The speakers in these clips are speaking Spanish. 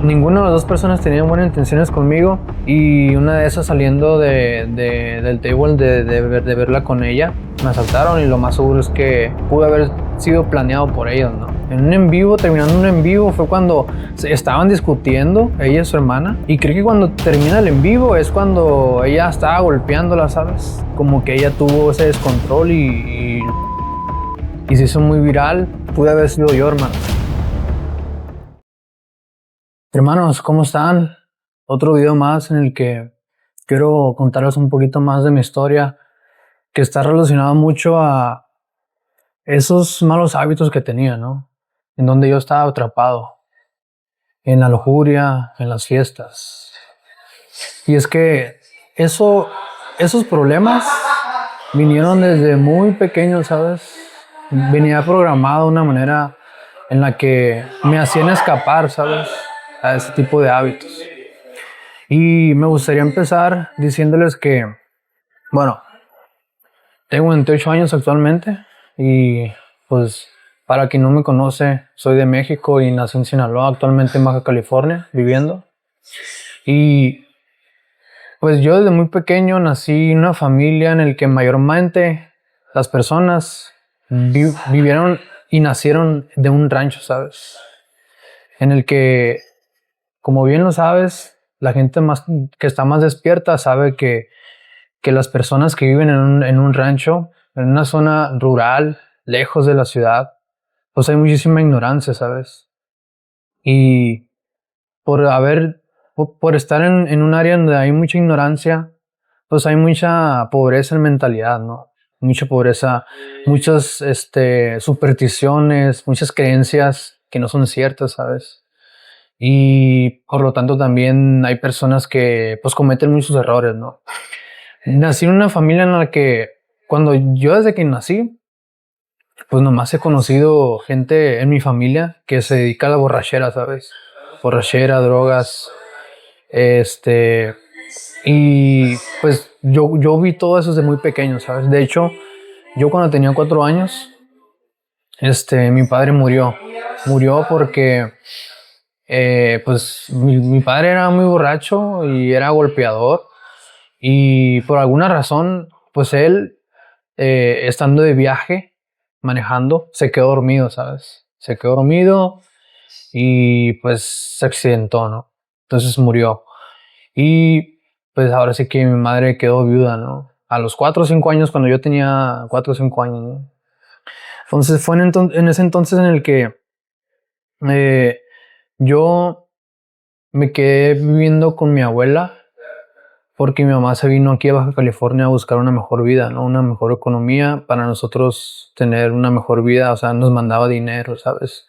ninguna de las dos personas tenía buenas intenciones conmigo, y una de esas, saliendo del table de verla con ella, me asaltaron, y lo más seguro es que pudo haber sido planeado por ellos, ¿no? En un en vivo, terminando un en vivo, fue cuando estaban discutiendo ella y su hermana, y creo que cuando termina el en vivo es cuando ella estaba golpeándola, ¿sabes? Como que ella tuvo ese descontrol y se hizo muy viral. Pude haber sido yo, hermano. Hermanos, ¿cómo están? Otro video más en el que quiero contarles un poquito más de mi historia, que está relacionado mucho a esos malos hábitos que tenía, ¿no? En donde yo estaba atrapado, en la lujuria, en las fiestas. Y es que esos problemas vinieron desde muy pequeño, ¿sabes? Venía programado de una manera en la que me hacían escapar, ¿sabes? A ese tipo de hábitos. Y me gustaría empezar diciéndoles que, bueno, tengo 28 años actualmente, y pues para quien no me conoce, soy de México y nací en Sinaloa, actualmente en Baja California, viviendo. Y pues yo desde muy pequeño nací en una familia en la que mayormente las personas vivieron y nacieron de un rancho, ¿sabes? En el que, como bien lo sabes, la gente más que está más despierta sabe que las personas que viven en un rancho, en una zona rural, lejos de la ciudad, pues hay muchísima ignorancia, ¿sabes? Y por haber, por estar en un área donde hay mucha ignorancia, pues hay mucha pobreza en mentalidad, ¿no? Mucha pobreza, muchas supersticiones, muchas creencias que no son ciertas, ¿sabes? Y por lo tanto también hay personas que pues cometen muchos errores, ¿no? Nací en una familia en la que cuando yo desde que nací, pues nomás he conocido gente en mi familia que se dedica a la borrachera, ¿sabes? Borrachera, drogas, este, y pues yo vi todo eso desde muy pequeño, ¿sabes? De hecho, yo cuando tenía 4 años, mi padre murió. Murió porque, pues, mi padre era muy borracho y era golpeador. Y por alguna razón, pues él, estando de viaje, manejando, se quedó dormido, ¿sabes? Se quedó dormido y pues se accidentó, ¿no? Entonces murió. Y pues ahora sí que mi madre quedó viuda, ¿no? A los 4 o 5 años, cuando yo tenía 4 o 5 años, ¿no? Entonces fue en ese entonces en el que eh, yo me quedé viviendo con mi abuela, porque mi mamá se vino aquí a Baja California a buscar una mejor vida, ¿no? Una mejor economía para nosotros tener una mejor vida. O sea, nos mandaba dinero, ¿sabes?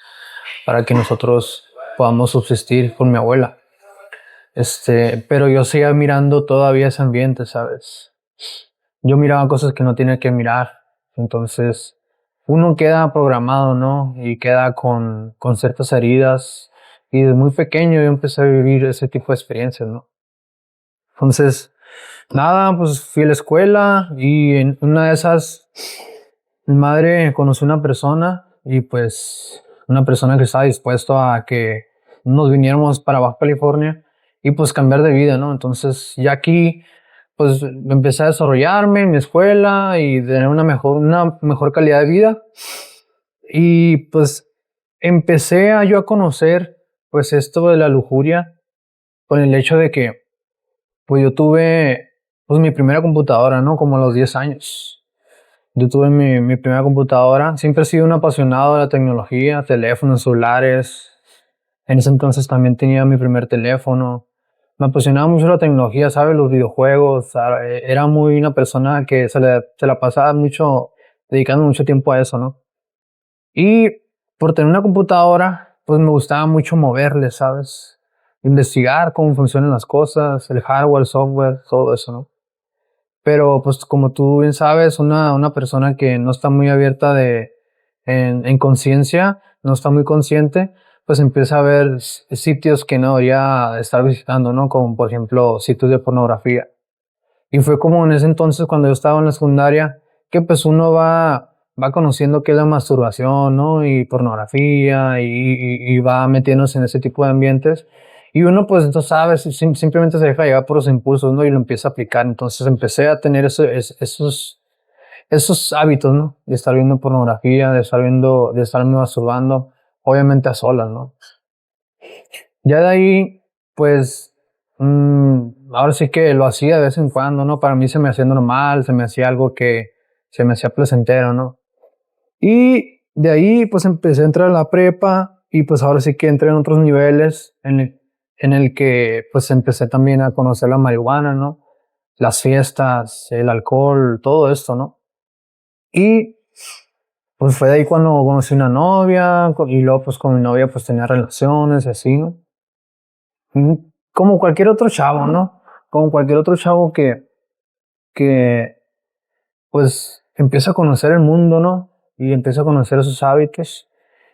Para que nosotros podamos subsistir con mi abuela. Pero yo seguía mirando todavía ese ambiente, ¿sabes? Yo miraba cosas que no tenía que mirar. Entonces, uno queda programado, ¿no? Y queda con ciertas heridas. Y desde muy pequeño yo empecé a vivir ese tipo de experiencias, ¿no? Entonces, nada, pues fui a la escuela, y en una de esas mi madre conoció una persona, y pues una persona que estaba dispuesto a que nos viniéramos para Baja California y pues cambiar de vida, ¿no? Entonces ya aquí pues empecé a desarrollarme en mi escuela y tener una mejor calidad de vida, y pues empecé yo a conocer pues esto de la lujuria con el hecho de que pues yo tuve pues mi primera computadora, ¿no? Como a los 10 años. Yo tuve mi primera computadora. Siempre he sido un apasionado de la tecnología, teléfonos, celulares. En ese entonces también tenía mi primer teléfono. Me apasionaba mucho la tecnología, ¿sabes? Los videojuegos. Era muy una persona que se la pasaba mucho, dedicando mucho tiempo a eso, ¿no? Y por tener una computadora, pues me gustaba mucho moverle, ¿sabes? Investigar cómo funcionan las cosas, el hardware, el software, todo eso, ¿no? Pero pues como tú bien sabes, una persona que no está muy abierta en conciencia, no está muy consciente, pues empieza a ver sitios que no debería estar visitando, ¿no? Como por ejemplo sitios de pornografía. Y fue como en ese entonces, cuando yo estaba en la secundaria, que pues uno va conociendo qué es la masturbación, ¿no? Y pornografía, y va metiéndose en ese tipo de ambientes. Y uno, pues, no sabe, simplemente se deja llevar por los impulsos, ¿no? Y lo empieza a aplicar. Entonces empecé a tener esos hábitos, ¿no? De estar viendo pornografía, de estarme masturbando, obviamente a solas, ¿no? Ya de ahí, pues, ahora sí que lo hacía de vez en cuando, ¿no? Para mí se me hacía normal, se me hacía algo que se me hacía placentero, ¿no? Y de ahí, pues, empecé a entrar a la prepa y, pues, ahora sí que entré en otros niveles en el que, pues, empecé también a conocer la marihuana, ¿no? Las fiestas, el alcohol, todo esto, ¿no? Y pues fue de ahí cuando conocí una novia y luego pues con mi novia pues tenía relaciones y así, ¿no? Como cualquier otro chavo, ¿no? Como cualquier otro chavo que pues empieza a conocer el mundo, ¿no? Y empieza a conocer sus hábitos.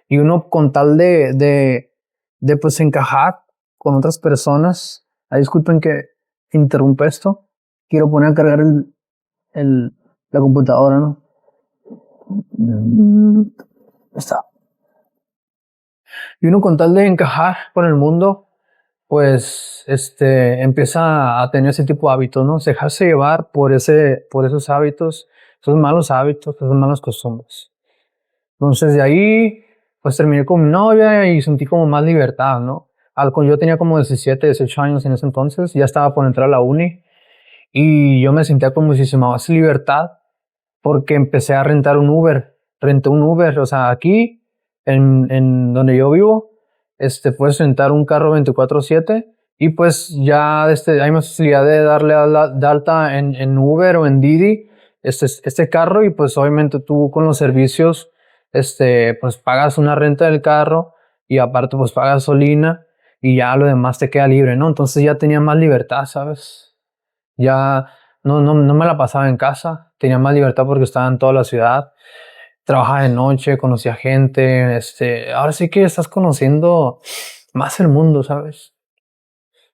Y uno con tal de pues encajar con otras personas. Ay, disculpen que interrumpa esto. Quiero poner a cargar el, la computadora, ¿no? Está. Y uno con tal de encajar con el mundo, pues empieza a tener ese tipo de hábitos, ¿no? Dejarse llevar por esos hábitos, esos malos hábitos, esas malas costumbres. Entonces de ahí, pues terminé con mi novia y sentí como más libertad, ¿no? Yo tenía como 17, 18 años en ese entonces, ya estaba por entrar a la uni y yo me sentía con muchísima más libertad porque empecé a rentar un Uber. Renté un Uber, o sea, aquí en donde yo vivo, puedes rentar un carro 24/7 y pues ya hay más facilidad de darle de alta en Uber o en Didi este carro y pues obviamente tú con los servicios pues pagas una renta del carro y aparte pues pagas gasolina y ya lo demás te queda libre, ¿no? Entonces ya tenía más libertad, ¿sabes? Ya no me la pasaba en casa, tenía más libertad porque estaba en toda la ciudad, trabajaba de noche, conocía gente, ahora sí que estás conociendo más el mundo, ¿sabes?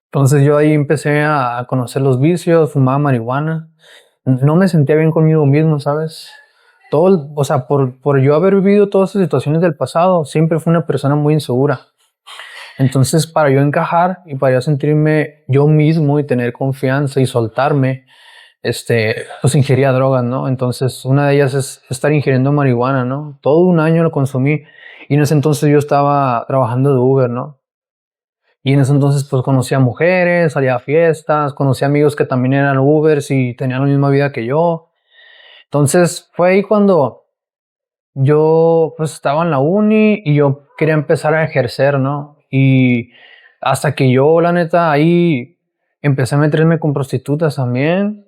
Entonces yo ahí empecé a conocer los vicios, fumaba marihuana, no me sentía bien conmigo mismo, ¿sabes? O sea, por yo haber vivido todas esas situaciones del pasado, siempre fui una persona muy insegura. Entonces, para yo encajar y para yo sentirme yo mismo y tener confianza y soltarme, pues ingería drogas, ¿no? Entonces, una de ellas es estar ingiriendo marihuana, ¿no? Todo un año lo consumí y en ese entonces yo estaba trabajando de Uber, ¿no? Y en ese entonces, pues conocía mujeres, salía a fiestas, conocía amigos que también eran Ubers y tenían la misma vida que yo. Entonces, fue ahí cuando yo, pues, estaba en la uni y yo quería empezar a ejercer, ¿no? Y hasta que yo, la neta, ahí empecé a meterme con prostitutas también.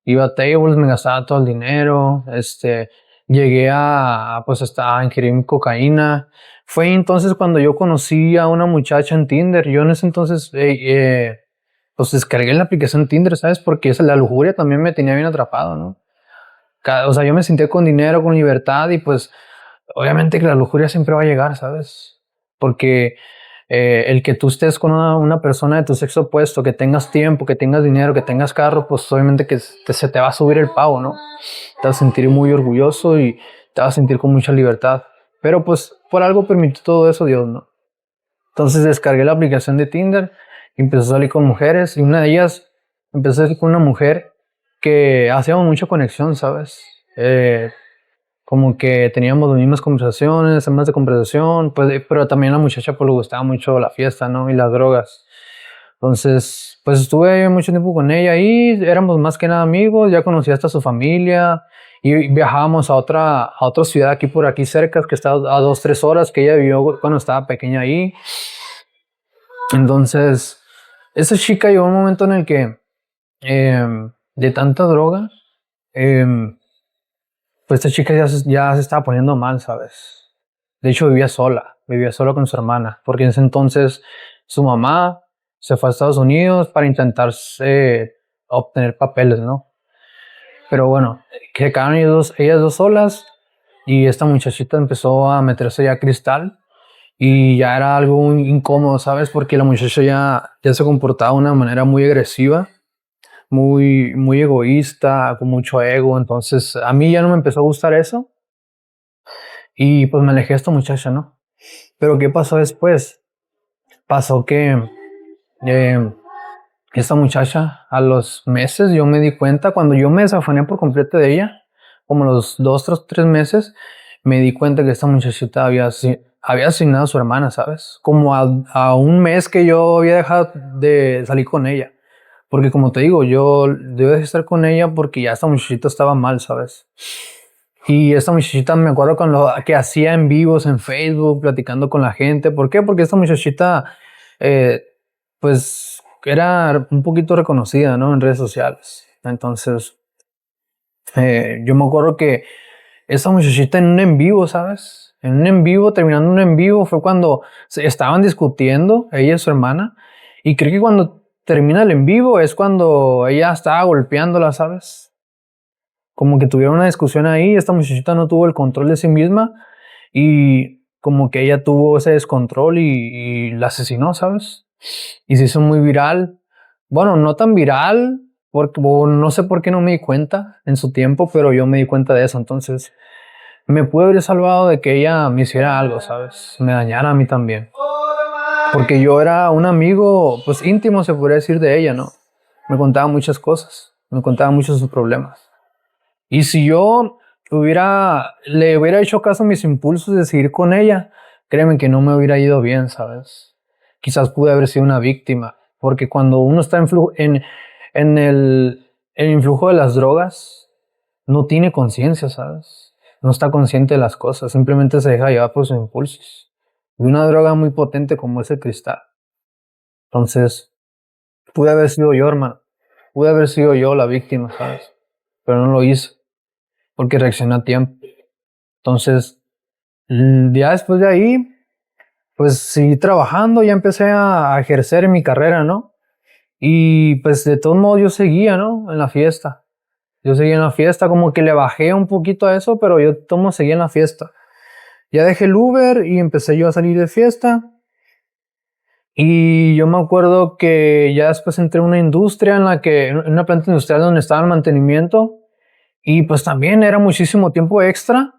Iba a tables, me gastaba todo el dinero, llegué pues hasta a ingerir cocaína. Fue entonces cuando yo conocí a una muchacha en Tinder. Yo en ese entonces, pues descargué la aplicación Tinder, ¿sabes? Porque la lujuria también me tenía bien atrapado, ¿no? O sea, yo me sentía con dinero, con libertad y pues obviamente que la lujuria siempre va a llegar, ¿sabes? Porque el que tú estés con una persona de tu sexo opuesto, que tengas tiempo, que tengas dinero, que tengas carro, pues obviamente que se te va a subir el pavo, ¿no? Te vas a sentir muy orgulloso y te vas a sentir con mucha libertad. Pero pues por algo permitió todo eso Dios, ¿no? Entonces descargué la aplicación de Tinder y empecé a salir con mujeres y una de ellas empecé a salir con una mujer que hacíamos mucha conexión, ¿sabes? Como que teníamos las mismas conversaciones, temas de conversación, pues, pero también a la muchacha pues le gustaba mucho la fiesta, ¿no? Y las drogas. Entonces, pues estuve mucho tiempo con ella y éramos más que nada amigos, ya conocí hasta su familia y viajábamos a otra ciudad aquí por aquí cerca, que está a 2, 3 horas, que ella vivió cuando estaba pequeña ahí. Entonces, esa chica llegó un momento en el que de tanta droga, em, pues esta chica ya se estaba poniendo mal, ¿sabes? De hecho, vivía sola con su hermana, porque en ese entonces su mamá se fue a Estados Unidos para intentar obtener papeles, ¿no? Pero bueno, que quedaron ellas dos solas y esta muchachita empezó a meterse ya cristal y ya era algo incómodo, ¿sabes? Porque la muchacha ya se comportaba de una manera muy agresiva, muy egoísta, con mucho ego. Entonces, a mí ya no me empezó a gustar eso y pues me alejé de esta muchacha, ¿no? Pero ¿qué pasó después? Pasó que Eh, Esta muchacha, a los meses, yo me di cuenta, cuando yo me desafané por completo de ella, como los 2, 3 meses, me di cuenta que esta muchachita había asignado a su hermana, ¿sabes? Como a un mes que yo había dejado de salir con ella. Porque como te digo, yo debí de estar con ella porque ya esta muchachita estaba mal, ¿sabes? Y esta muchachita me acuerdo con lo que hacía en vivos en Facebook, platicando con la gente. ¿Por qué? Porque esta muchachita, eh, pues, era un poquito reconocida, ¿no? En redes sociales. Entonces, yo me acuerdo que esta muchachita en un en vivo, ¿sabes? En un en vivo, terminando un en vivo, fue cuando se estaban discutiendo, ella y su hermana. Y creo que cuando termina el en vivo es cuando ella estaba golpeándola, ¿sabes? Como que tuvieron una discusión ahí, esta muchachita no tuvo el control de sí misma y como que ella tuvo ese descontrol y la asesinó, ¿sabes? Y se hizo muy viral. Bueno, no tan viral, porque o no sé por qué no me di cuenta en su tiempo, pero yo me di cuenta de eso. Entonces, me pude haber salvado de que ella me hiciera algo, ¿sabes? Me dañara a mí también. Porque yo era un amigo, pues íntimo, se podría decir, de ella, ¿no? Me contaba muchas cosas, me contaba muchos de sus problemas. Y si yo le hubiera hecho caso a mis impulsos de seguir con ella, créeme que no me hubiera ido bien, ¿sabes? Quizás pude haber sido una víctima, porque cuando uno está en el influjo de las drogas, no tiene conciencia, ¿sabes? No está consciente de las cosas, simplemente se deja llevar por sus impulsos. Y una droga muy potente como ese cristal. Entonces, pude haber sido yo, hermano. Pude haber sido yo la víctima, ¿sabes? Pero no lo hice porque reaccioné a tiempo. Entonces, ya después de ahí, pues seguí trabajando, ya empecé a ejercer mi carrera, ¿no? Y pues de todos modos yo seguía, ¿no? En la fiesta. Yo seguía en la fiesta, como que le bajé un poquito a eso, pero yo de todos modos seguía en la fiesta. Ya dejé el Uber y empecé yo a salir de fiesta. Y yo me acuerdo que ya después entré en una industria en una planta industrial donde estaba el mantenimiento. Y pues también era muchísimo tiempo extra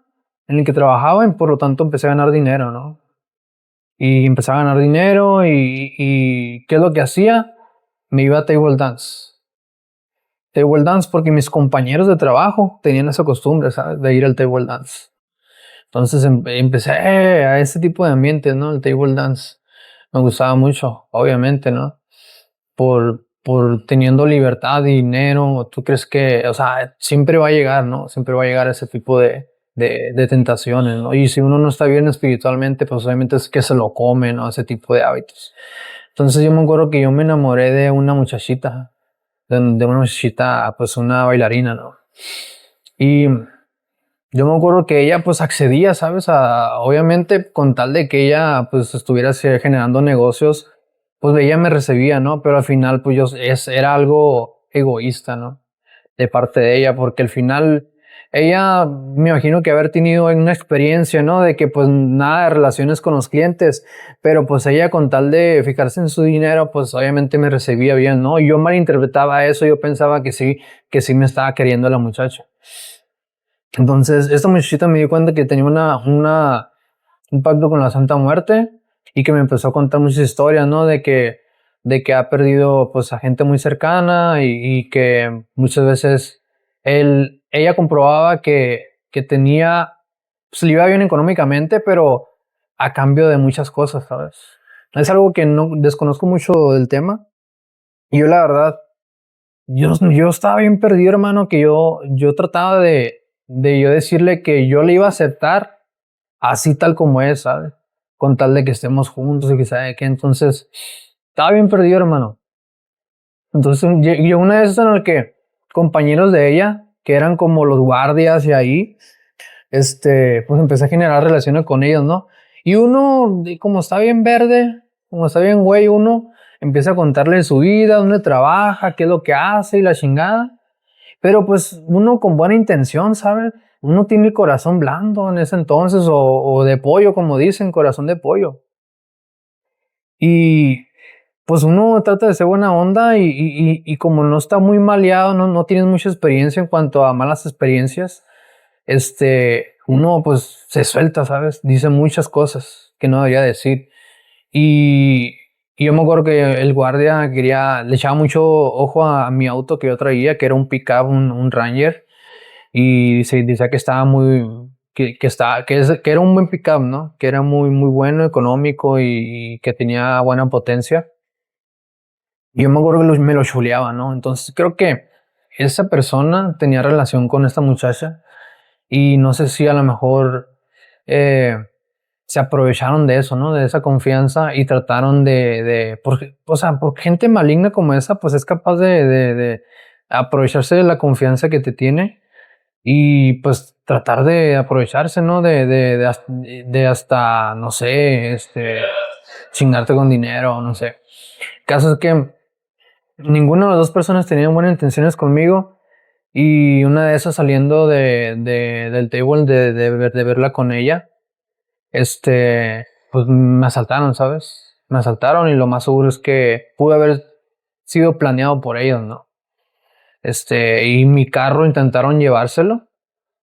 en el que trabajaba y por lo tanto empecé a ganar dinero, ¿no? Y empecé a ganar dinero y ¿qué es lo que hacía? Me iba a table dance. Table dance porque mis compañeros de trabajo tenían esa costumbre, ¿sabes? De ir al table dance. Entonces empecé a ese tipo de ambiente, ¿no? El table dance. Me gustaba mucho, obviamente, ¿no? Por teniendo libertad y dinero, tú crees que, o sea, siempre va a llegar, ¿no? Siempre va a llegar ese tipo de tentaciones, ¿no? Y si uno no está bien espiritualmente, pues obviamente es que se lo come, ¿no? Ese tipo de hábitos. Entonces yo me acuerdo que yo me enamoré de una muchachita, de una muchachita, pues una bailarina, ¿no? Y yo me acuerdo que ella pues accedía, ¿sabes? Obviamente con tal de que ella pues estuviera generando negocios, pues ella me recibía, ¿no? Pero al final pues era algo egoísta, ¿no? De parte de ella, porque al final ella me imagino que haber tenido una experiencia, ¿no? De que pues nada de relaciones con los clientes, pero pues ella con tal de fijarse en su dinero, pues obviamente me recibía bien, ¿no? Y yo malinterpretaba eso, yo pensaba que sí me estaba queriendo la muchacha. Entonces, esta muchachita me di cuenta que tenía un pacto con la Santa Muerte y que me empezó a contar muchas historias, ¿no? De que ha perdido pues a gente muy cercana y que muchas veces ella comprobaba que tenía, pues le iba bien económicamente, pero a cambio de muchas cosas, ¿sabes? Es algo que no desconozco mucho del tema y yo la verdad yo estaba bien perdido, hermano, que yo trataba de yo decirle que yo le iba a aceptar así tal como es, ¿sabes? Con tal de que estemos juntos y que sabe que entonces estaba bien perdido, hermano. Entonces yo una vez en el que compañeros de ella, que eran como los guardias y ahí, pues empecé a generar relaciones con ellos, ¿no? Y uno, como está bien verde, como está bien güey, uno empieza a contarle su vida, dónde trabaja, qué es lo que hace y la chingada. Pero pues uno con buena intención, ¿sabes? Uno tiene el corazón blando en ese entonces, o de pollo, como dicen, corazón de pollo. Y pues uno trata de ser buena onda y como no está muy maleado, no tienes mucha experiencia en cuanto a malas experiencias, uno pues se suelta, ¿sabes? Dice muchas cosas que no debería decir. Y Y yo me acuerdo que el guardia le echaba mucho ojo a mi auto que yo traía, que era un pickup, un Ranger, y se decía que estaba que era un buen pickup, ¿no? Que era muy, muy bueno, económico y que tenía buena potencia. Y yo me acuerdo que me lo chuleaba, ¿no? Entonces creo que esa persona tenía relación con esta muchacha y no sé si a lo mejor eh, se aprovecharon de eso, ¿no? De esa confianza y trataron o sea, por gente maligna como esa, pues es capaz de aprovecharse de la confianza que te tiene y pues tratar de aprovecharse, ¿no? De hasta, no sé, chingarte con dinero, no sé. El caso es que ninguna de las dos personas tenían buenas intenciones conmigo y una de esas saliendo del table de verla con ella, pues me asaltaron, ¿sabes? Me asaltaron y lo más seguro es que pudo haber sido planeado por ellos, ¿no? Y mi carro intentaron llevárselo,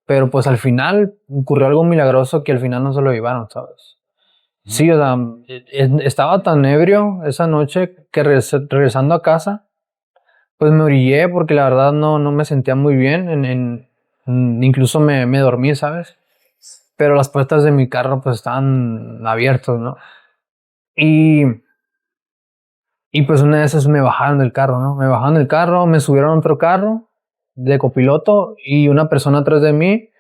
pero pues al final ocurrió algo milagroso que al final no se lo llevaron, ¿sabes? Sí, o sea, estaba tan ebrio esa noche que regresando a casa, pues me orillé porque la verdad no me sentía muy bien, incluso me dormí, ¿sabes? Pero las puertas de mi carro pues estaban abiertas, ¿no? Y, y pues una de esas me bajaron del carro, ¿no? Me bajaron del carro, me subieron a otro carro de copiloto y una persona atrás de mí,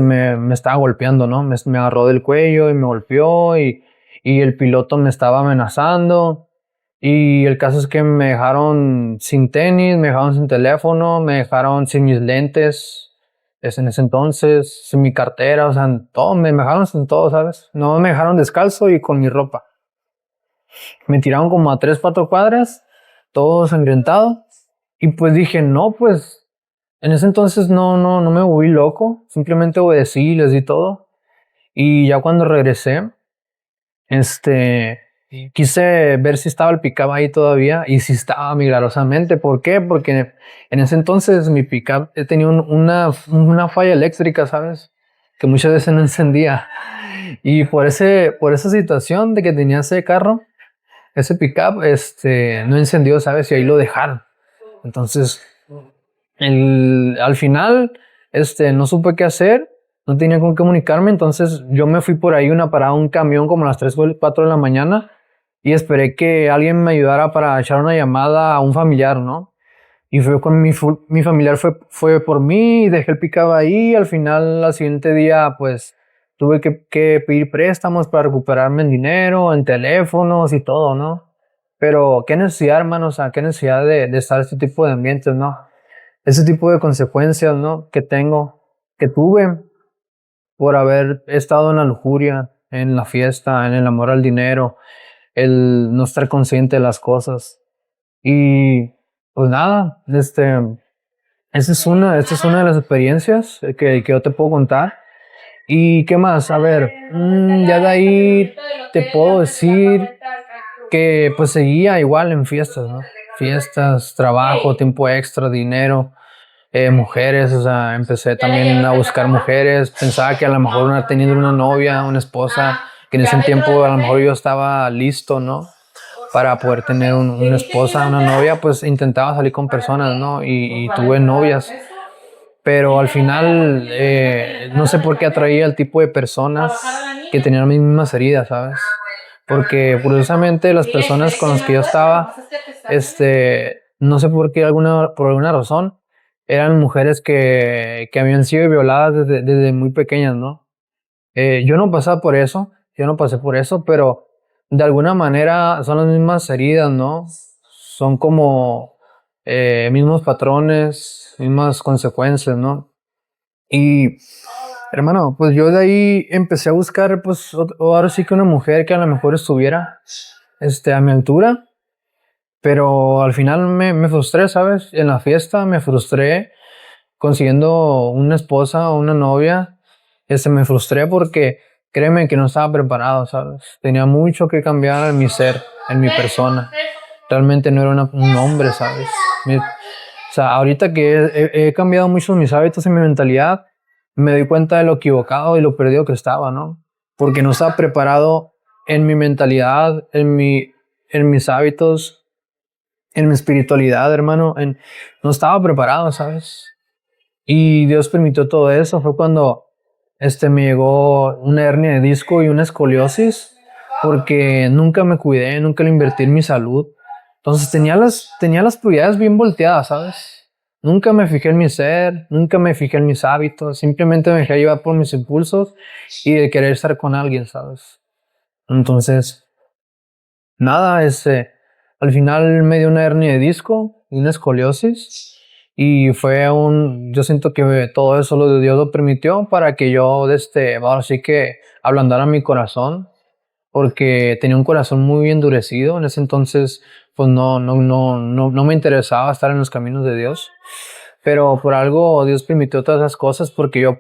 me estaba golpeando, ¿no? Me agarró del cuello y me golpeó y el piloto me estaba amenazando. Y el caso es que me dejaron sin tenis, me dejaron sin teléfono, me dejaron sin mis lentes, en ese entonces, sin mi cartera, o sea, todo, me dejaron sin todo, ¿sabes? No me dejaron descalzo y con mi ropa. Me tiraron como a 3, 4 cuadras, todo sangrentado. Y pues dije, no, pues en ese entonces no me volví loco, simplemente obedecí y les di todo. Y ya cuando regresé, este, quise ver si estaba el pickup ahí todavía y si estaba milagrosamente. ¿Por qué? Porque en ese entonces mi pickup tenía una falla eléctrica, ¿sabes? Que muchas veces no encendía. Y por esa situación de que tenía ese carro, ese pickup, no encendió, ¿sabes? Y ahí lo dejaron. Entonces, al final, no supe qué hacer, no tenía con qué comunicarme, entonces yo me fui por ahí una parada, un camión como a las 3 o 4 de la mañana y esperé que alguien me ayudara para echar una llamada a un familiar, ¿no? Y fue con mi familiar fue por mí y dejé el picado ahí. Al final, al siguiente día, pues tuve que pedir préstamos para recuperarme el dinero, en teléfonos y todo, ¿no? Pero qué necesidad, hermano, o sea, qué necesidad de estar en este tipo de ambientes, ¿no? Ese tipo de consecuencias, ¿no? Que tuve por haber estado en la lujuria, en la fiesta, en el amor al dinero, el no estar consciente de las cosas. Y pues nada, esta es una de las experiencias que yo te puedo contar. ¿Y qué más? A ver, ya de ahí te puedo decir que pues seguía igual en fiestas, ¿no? Fiestas, trabajo, tiempo extra, dinero, mujeres, o sea, empecé también a buscar mujeres, pensaba que a lo mejor teniendo una novia, una esposa, que en ese tiempo a lo mejor yo estaba listo, ¿no? Para poder tener una esposa, una novia, pues intentaba salir con personas, ¿no? Y tuve novias, pero al final no sé por qué atraía al tipo de personas que tenían las mismas heridas, ¿sabes? Porque curiosamente las personas con las que yo estaba, no sé por qué, por alguna razón, eran mujeres que habían sido violadas desde muy pequeñas, ¿no? Yo no pasaba por eso, yo no pasé por eso, pero de alguna manera son las mismas heridas, ¿no? Son como mismos patrones, mismas consecuencias, ¿no? Y hermano, pues yo de ahí empecé a buscar, pues ahora sí que una mujer que a lo mejor estuviera, a mi altura, pero al final me frustré, ¿sabes? En la fiesta me frustré consiguiendo una esposa o una novia, me frustré porque créeme que no estaba preparado, ¿sabes? Tenía mucho que cambiar en mi ser, en mi persona. Realmente no era un hombre, ¿sabes? O sea, ahorita que he cambiado mucho mis hábitos y mi mentalidad, me doy cuenta de lo equivocado y lo perdido que estaba, ¿no? Porque no estaba preparado en mi mentalidad, en mi en mis hábitos, en mi espiritualidad, hermano, no estaba preparado, ¿sabes? Y Dios permitió todo eso. Fue cuando me llegó una hernia de disco y una escoliosis, porque nunca me cuidé, nunca le invertí en mi salud. Entonces tenía las prioridades bien volteadas, ¿sabes? Nunca me fijé en mi ser, nunca me fijé en mis hábitos, simplemente me dejé llevar por mis impulsos y de querer estar con alguien, ¿sabes? Entonces, nada, al final me dio una hernia de disco y una escoliosis. Y yo siento que todo eso Dios lo permitió para que yo, ahora sí que ablandara mi corazón, porque tenía un corazón muy endurecido. En ese entonces, pues no me interesaba estar en los caminos de Dios. Pero por algo Dios permitió todas esas cosas, porque yo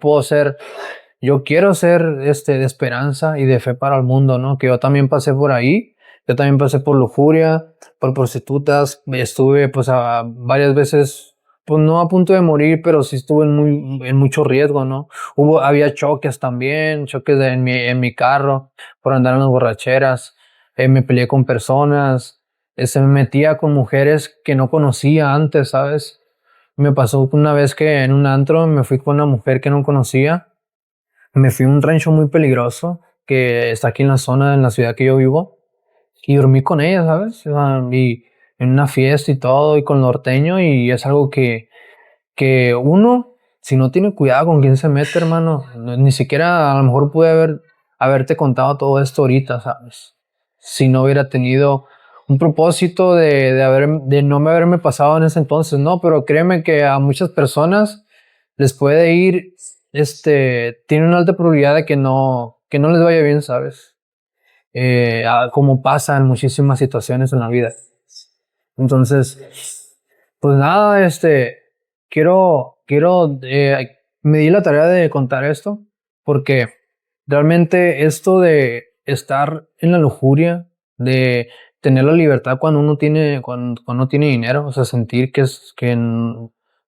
quiero ser de esperanza y de fe para el mundo, ¿no? Que yo también pasé por ahí, yo también pasé por lujuria, por prostitutas, estuve pues varias veces, pues no a punto de morir, pero sí estuve en mucho riesgo, ¿no? Había choques también, en mi carro, por andar en las borracheras, me peleé con personas, me metía con mujeres que no conocía antes, ¿sabes? Me pasó una vez que en un antro me fui con una mujer que no conocía. Me fui a un rancho muy peligroso que está aquí en la zona, en la ciudad que yo vivo, y dormí con ella, ¿sabes? O sea, y en una fiesta y todo, y con norteño, y es algo que uno, si no tiene cuidado con quién se mete, hermano, ni siquiera a lo mejor haberte contado todo esto ahorita, ¿sabes? Si no hubiera tenido un propósito de no me haberme pasado en ese entonces, no, pero créeme que a muchas personas les puede ir, tiene una alta probabilidad de que no les vaya bien, ¿sabes? Como pasa en muchísimas situaciones en la vida. Entonces, pues nada, me di la tarea de contar esto, porque realmente esto de estar en la lujuria, de tener la libertad cuando uno tiene dinero, o sea, sentir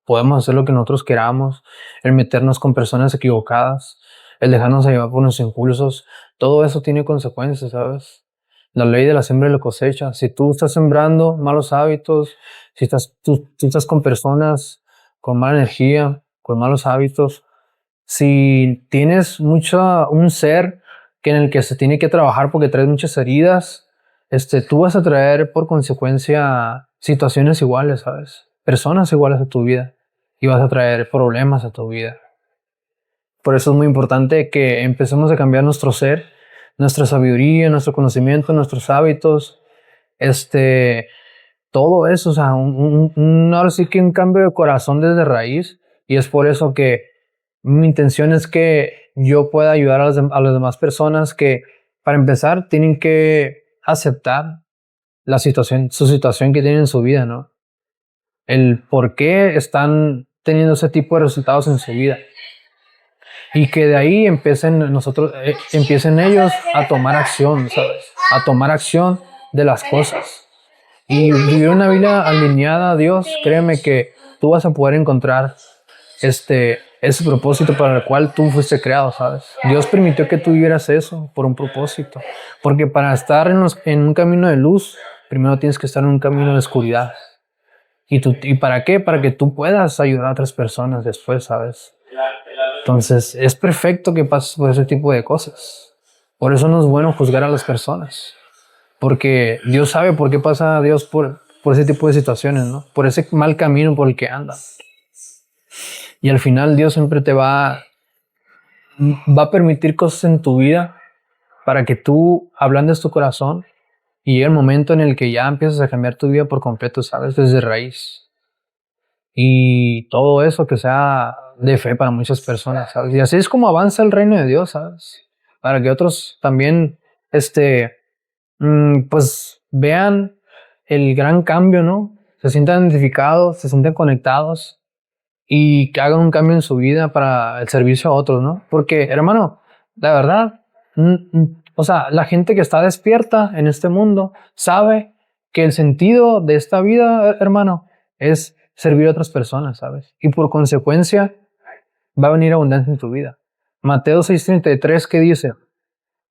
podemos hacer lo que nosotros queramos, el meternos con personas equivocadas, el dejarnos llevar por nuestros impulsos, todo eso tiene consecuencias, ¿sabes? La ley de la siembra y la cosecha. Si tú estás sembrando malos hábitos, si tú estás con personas con mala energía, con malos hábitos, si tienes un ser en el que se tiene que trabajar porque traes muchas heridas, tú vas a traer por consecuencia situaciones iguales, ¿sabes? Personas iguales a tu vida y vas a traer problemas a tu vida. Por eso es muy importante que empecemos a cambiar nuestro ser, nuestra sabiduría, nuestro conocimiento, nuestros hábitos, todo eso, o sea, ahora sí que un cambio de corazón desde raíz. Y es por eso que mi intención es que yo pueda ayudar a las demás personas que, para empezar, tienen que aceptar su situación que tienen en su vida, ¿no? El por qué están teniendo ese tipo de resultados en su vida. Y que de ahí empiecen ellos a tomar acción, ¿sabes? A tomar acción de las cosas. Y vivir una vida alineada a Dios, créeme que tú vas a poder encontrar ese propósito para el cual tú fuiste creado, ¿sabes? Dios permitió que tú vivieras eso por un propósito. Porque para estar en un camino de luz, primero tienes que estar en un camino de oscuridad. ¿Y para qué? Para que tú puedas ayudar a otras personas después, ¿sabes? Entonces, es perfecto que pases por ese tipo de cosas. Por eso no es bueno juzgar a las personas. Porque Dios sabe por qué pasa Dios por ese tipo de situaciones, ¿no? Por ese mal camino por el que anda. Y al final Dios siempre va a permitir cosas en tu vida para que tú ablandes tu corazón y llegue el momento en el que ya empiezas a cambiar tu vida por completo, ¿sabes? Desde raíz. Y todo eso que sea de fe para muchas personas, ¿sabes? Y así es como avanza el reino de Dios, ¿sabes? Para que otros también, pues vean el gran cambio, ¿no? Se sientan identificados, se sientan conectados y que hagan un cambio en su vida para el servicio a otros, ¿no? Porque, hermano, la verdad, o sea, la gente que está despierta en este mundo sabe que el sentido de esta vida, hermano, es servir a otras personas, ¿sabes? Y por consecuencia va a venir abundancia en tu vida. Mateo 6:33, ¿qué dice?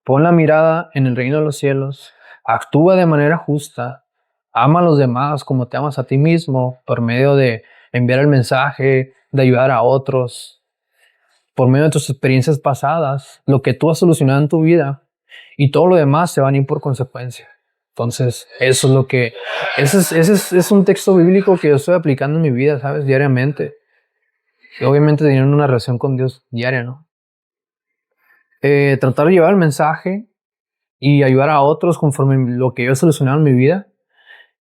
Pon la mirada en el reino de los cielos, actúa de manera justa, ama a los demás como te amas a ti mismo, por medio de enviar el mensaje, de ayudar a otros, por medio de tus experiencias pasadas, lo que tú has solucionado en tu vida, y todo lo demás se van a ir por consecuencia. Entonces, eso es lo que, es un texto bíblico que yo estoy aplicando en mi vida, ¿sabes? Diariamente. Y obviamente teniendo una relación con Dios diaria, ¿no? Tratar de llevar el mensaje y ayudar a otros conforme lo que yo he solucionado en mi vida.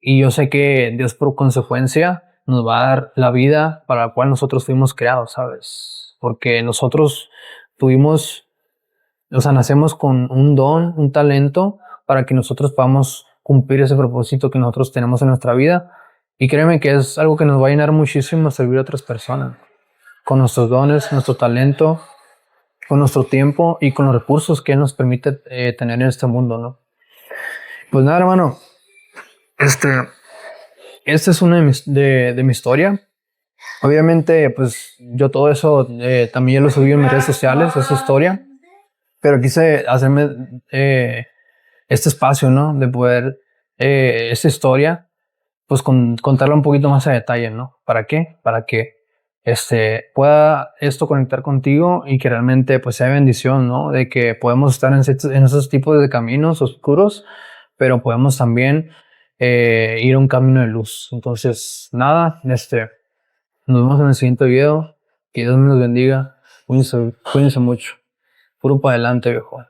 Y yo sé que Dios por consecuencia nos va a dar la vida para la cual nosotros fuimos creados, ¿sabes? Porque nosotros tuvimos, o sea, nacemos con un don, un talento para que nosotros podamos cumplir ese propósito que nosotros tenemos en nuestra vida. Y créeme que es algo que nos va a llenar muchísimo a servir a otras personas. Con nuestros dones, nuestro talento, con nuestro tiempo y con los recursos que Él nos permite tener en este mundo, ¿no? Pues nada, hermano. Este, esta es una de mi historia. Obviamente, pues yo todo eso también lo subí en mis redes sociales, esa historia. Pero quise hacerme este espacio, ¿no? De poder, esta historia, pues contarla un poquito más a detalle, ¿no? ¿Para qué? Para que pueda esto conectar contigo y que realmente pues sea bendición, ¿no? De que podemos estar en esos tipos de caminos oscuros, pero podemos también ir a un camino de luz. Entonces, nada, nos vemos en el siguiente video. Que Dios me los bendiga. Cuídense mucho. Puro para adelante, viejo.